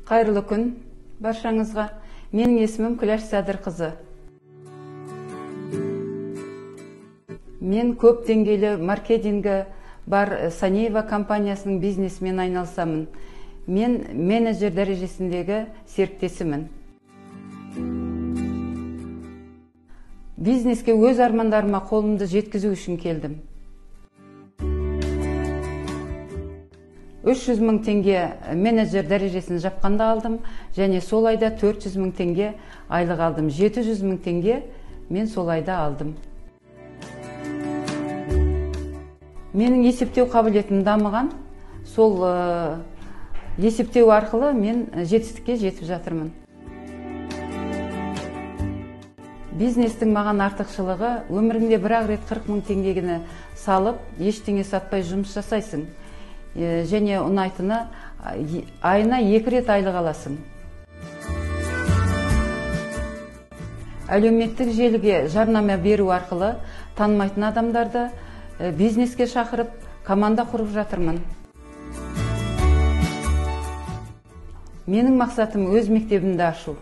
Қайырлы күн баршаңызға. Менің есімім Күләш Садырқызы. Мен көп деңгейлі маркетингі бар Санеева компаниясының бизнесімен айналысамын. Мен менеджер дәрежесіндегі серіктесімін. Бизнеске өз армандарыма қолымды жеткізу үшін келдім. 300 мың теңге менеджер дәрежесін жапқанда алдым, және сол айда 400 мың теңге айлық алдым. 700 мың теңге мен сол айда алдым. Менің есептеу қабілетім дамыған, сол есептеу арқылы мен жетістікке жетіп жатырмын. Бизнестің маған артықшылығы, өміріңде бір-ақ рет 40 мың теңгені салып, ештеңе сатпай жұмыс жасайсың. Және ұнайтыны айына 2 рет айлық аласың. Әлеуметтік желіге жарнама беру арқылы танымайтын адамдарды бизнеске шақырып, команда құрып жатырмын. Менің мақсатым өз мектебімді ашу.